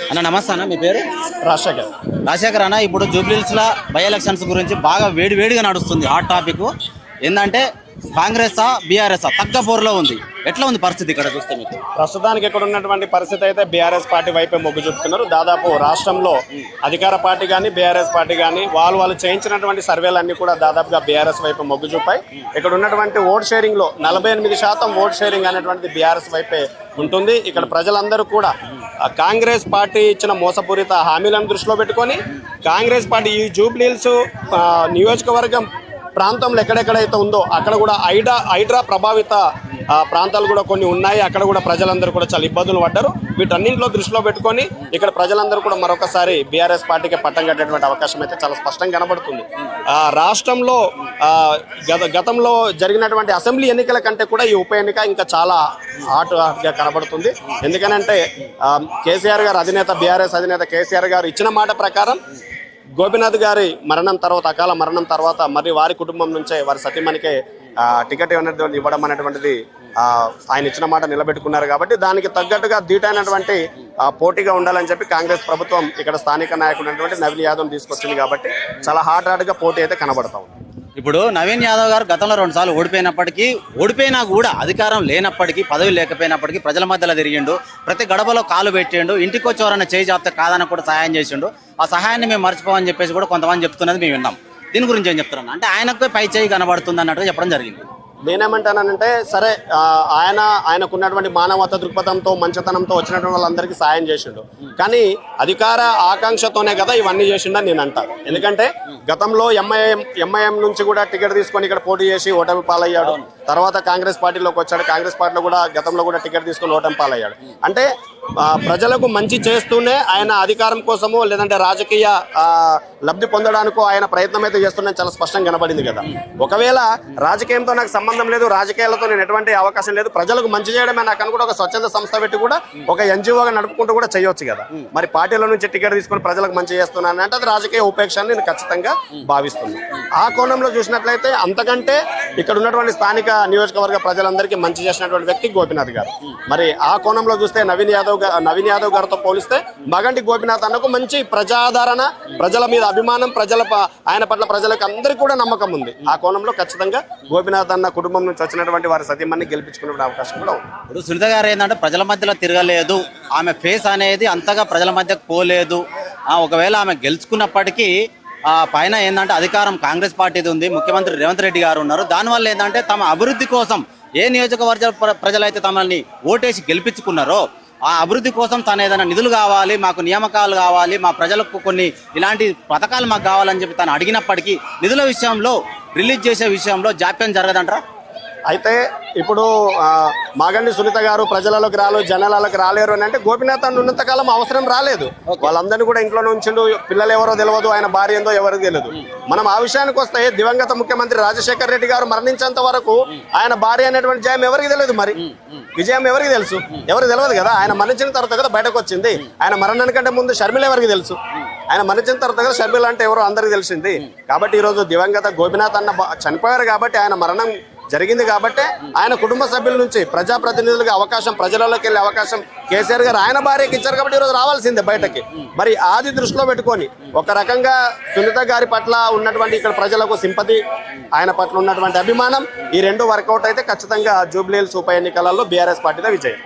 అన్న నమస్తే అన్న, మీ పేరు? రాజశేఖర్. రాజశేఖర్ అన్న, ఇప్పుడు జూబ్లీహిల్స్లో బై ఎలక్షన్స్ గురించి బాగా వేడిగా నడుస్తుంది. హాట్ టాపిక్ ఏంటంటే కాంగ్రెస్ బీఆర్ఎస్ తగ్గ పోరులో ఉంది. ఎట్లా ఉంది పరిస్థితి ఇక్కడ చూస్తే మీకు? ప్రస్తుతానికి ఇక్కడ ఉన్నటువంటి పరిస్థితి అయితే బీఆర్ఎస్ పార్టీ వైపే మొగ్గు చూపుతున్నారు. దాదాపు రాష్ట్రంలో అధికార పార్టీ కానీ బీఆర్ఎస్ పార్టీ కానీ వాళ్ళు చేయించినటువంటి సర్వేలన్నీ కూడా దాదాపుగా బీఆర్ఎస్ వైపు మొగ్గు చూపాయి. ఇక్కడ ఉన్నటువంటి ఓట్ షేరింగ్ లో 48% ఓట్ షేరింగ్ అనేటువంటిది బీఆర్ఎస్ వైపే ఉంటుంది. ఇక్కడ ప్రజలందరూ కూడా కాంగ్రెస్ పార్టీ ఇచ్చిన మోసపూరిత హామీలను దృష్టిలో పెట్టుకొని కాంగ్రెస్ పార్టీ ఈ జూబ్లీహిల్స్ నియోజకవర్గం ప్రాంతంలో ఎక్కడెక్కడైతే ఉందో అక్కడ కూడా హైడ్రా ప్రభావిత ప్రాంతాలు కూడా కొన్ని ఉన్నాయి. అక్కడ కూడా ప్రజలందరూ కూడా చాలా ఇబ్బందులు పడ్డారు. వీటన్నింటిలో దృష్టిలో పెట్టుకొని ఇక్కడ ప్రజలందరూ కూడా మరొకసారి బీఆర్ఎస్ పార్టీకి పట్టం కట్టేటువంటి అవకాశం అయితే చాలా స్పష్టంగా కనబడుతుంది. రాష్ట్రంలో గతంలో జరిగినటువంటి అసెంబ్లీ ఎన్నికల కంటే కూడా ఈ ఉప ఎన్నిక ఇంకా చాలా హాట్గా కనబడుతుంది. ఎందుకనంటే కేసీఆర్ గారు అధినేత, బీఆర్ఎస్ అధినేత కేసీఆర్ గారు ఇచ్చిన మాట ప్రకారం గోపీనాథ్ గారి మరణం తర్వాత, అకాల మరణం తర్వాత మరి వారి కుటుంబం నుంచే వారి సతీమణికే టికెట్ ఇవ్వడం అనేటువంటిది ఆయన ఇచ్చిన మాట నిలబెట్టుకున్నారు. కాబట్టి దానికి తగ్గట్టుగా ధీటైనటువంటి పోటీగా ఉండాలని చెప్పి కాంగ్రెస్ ప్రభుత్వం ఇక్కడ స్థానిక నాయకుడు అయినటువంటి నవీన్ యాదవ్ తీసుకొచ్చింది. కాబట్టి చాలా హాట్గా పోటీ అయితే కనబడతా ఉంది. ఇప్పుడు నవీన్ యాదవ్ గారు గతంలో 2 సార్లు ఓడిపోయినా కూడా అధికారం లేనప్పటికీ, పదవి లేకపోయినప్పటికీ ప్రజల మధ్యలో తిరిగిండు. ప్రతి గడపలో కాలు పెట్టిండు. ఇంటికి వచ్చి ఎవరైనా చేయి జాప్తే కాదని కూడా సహాయం చేసిండు. ఆ సహాయాన్ని మేము మర్చిపోమని చెప్పేసి కూడా కొంతమంది చెప్తున్నది మేము విన్నాం. దీని గురించి ఏం చెప్తున్నాను అంటే ఆయనకు పై చేయి కనబడుతుంది అన్నట్టుగా చెప్పడం జరిగింది. నేనేమంటానంటే సరే, ఆయనకున్నటువంటి మానవత దృక్పథంతో, మంచితనంతో వచ్చినటువంటి వాళ్ళందరికీ సాయం చేసిండు. కానీ అధికార ఆకాంక్షతోనే కదా ఇవన్నీ చేసిండని నేను అంటాను. ఎందుకంటే గతంలో ఎంఐఎం నుంచి కూడా టికెట్ తీసుకొని ఇక్కడ పోటీ చేసి ఓటమి పాలయ్యాడు. తర్వాత కాంగ్రెస్ పార్టీలోకి వచ్చాడు. కాంగ్రెస్ పార్టీలో కూడా గతంలో కూడా టికెట్ తీసుకొని ఓటమి పాలయ్యాడు. అంటే ప్రజలకు మంచి చేస్తూనే ఆయన అధికారం కోసమో లేదంటే రాజకీయ లబ్ధి పొందడానికో ఆయన ప్రయత్నం అయితే చేస్తున్నది చాలా స్పష్టంగా కనబడింది కదా. ఒకవేళ రాజకీయంతో నాకు సంబంధం లేదు, రాజకీయాలతో నేను ఎటువంటి అవకాశం లేదు, ప్రజలకు మంచి చేయడమే నాకు అని కూడా ఒక స్వచ్ఛంద సంస్థ పెట్టి కూడా ఒక ఎన్జిఓగా నడుపుకుంటూ కూడా చేయొచ్చు కదా. మరి పార్టీల నుంచి టికెట్ తీసుకొని ప్రజలకు మంచి చేస్తున్నాను అంటే అది రాజకీయ ఉపేక్ష అని నేను ఖచ్చితంగా భావిస్తున్నాను. ఆ కోణంలో చూసినట్లయితే అంతకంటే ఇక్కడ ఉన్నటువంటి స్థానిక నియోజకవర్గ ప్రజలందరికీ మంచి చేసినటువంటి వ్యక్తి గోపీనాథ్ గారు. మరి ఆ కోణంలో చూస్తే నవీన్ యాదవ్ గారితో పోలిస్తే మగంటి గోపీనాథ్ అన్నకు మంచి ప్రజాదరణ, ప్రజల మీద అభిమానం, ఆయన పట్ల ప్రజలకు అందరికీ కూడా నమ్మకం ఉంది. ఆ కోణంలో ఖచ్చితంగా గోపీనాథ్ అన్న కుటుంబం నుంచి వచ్చినటువంటి వారి సతీమణిని గెలిపించుకునే అవకాశం కూడా ఉంది. ఇప్పుడు సునీత గారు ఏంటంటే ప్రజల మధ్యలో తిరగలేదు, ఆమె ఫేస్ అనేది అంతగా ప్రజల మధ్యకు పోలేదు. ఒకవేళ ఆమె గెలుచుకున్నప్పటికీ పైన ఏంటంటే అధికారం కాంగ్రెస్ పార్టీది ఉంది, ముఖ్యమంత్రి రేవంత్ రెడ్డి గారు ఉన్నారు. దానివల్ల ఏంటంటే తమ అభివృద్ధి కోసం ఏ నియోజకవర్గ ప్రజలైతే తమని ఓటేసి గెలిపించుకున్నారో ఆ అభివృద్ధి కోసం తను ఏదైనా నిధులు కావాలి, మాకు నియామకాలు కావాలి, మా ప్రజలకు కొన్ని ఇలాంటి పథకాలు మాకు కావాలని చెప్పి తను అడిగినప్పటికీ నిధుల విషయంలో, రిలీజ్ చేసే విషయంలో జాప్యం జరగదంటారా? అయితే ఇప్పుడు మాగండి సునీత గారు ప్రజలలోకి జనాలలోకి రాలేరు అని అంటే గోపీనాథ్ అన్న ఉన్నంతకాలం అవసరం రాలేదు. వాళ్ళందరినీ కూడా ఇంట్లోనే ఉంచిండు. పిల్లలు ఎవరో తెలియదు, ఆయన భార్య ఏందో ఎవరికి తెలియదు. మనం ఆ విషయానికి వస్తే దివంగత ముఖ్యమంత్రి రాజశేఖర్ రెడ్డి గారు మరణించేంత వరకు ఆయన భార్య అనేటువంటి జయం ఎవరికి తెలియదు. మరి విజయం ఎవరికి తెలుసు? ఎవరికి తెలియదు కదా. ఆయన మరణించిన తర్వాత కదా బయటకు వచ్చింది. ఆయన మరణానికంటే ముందు షర్మిల ఎవరికి తెలుసు? ఆయన మరణించిన తర్వాత కదా షర్మిల అంటే ఎవరో అందరికి తెలిసింది. కాబట్టి ఈరోజు దివంగత గోపీనాథ్ అన్న చనిపోయారు కాబట్టి, ఆయన మరణం జరిగింది కాబట్టి ఆయన కుటుంబ సభ్యుల నుంచి ప్రజాప్రతినిధులుగా అవకాశం, ప్రజలలోకి వెళ్ళే అవకాశం కేసీఆర్ గారు ఆయన భార్యకి ఇచ్చారు కాబట్టి ఈరోజు రావాల్సిందే బయటకి. మరి ఆది దృష్టిలో పెట్టుకొని ఒక రకంగా సునీత గారి పట్ల ఉన్నటువంటి ఇక్కడ ప్రజలకు సింపతి, ఆయన పట్ల ఉన్నటువంటి అభిమానం, ఈ రెండు వర్కౌట్ అయితే ఖచ్చితంగా జూబ్లీహిల్స్ ఉప ఎన్నికలలో బీఆర్ఎస్ పార్టీలో విజయం.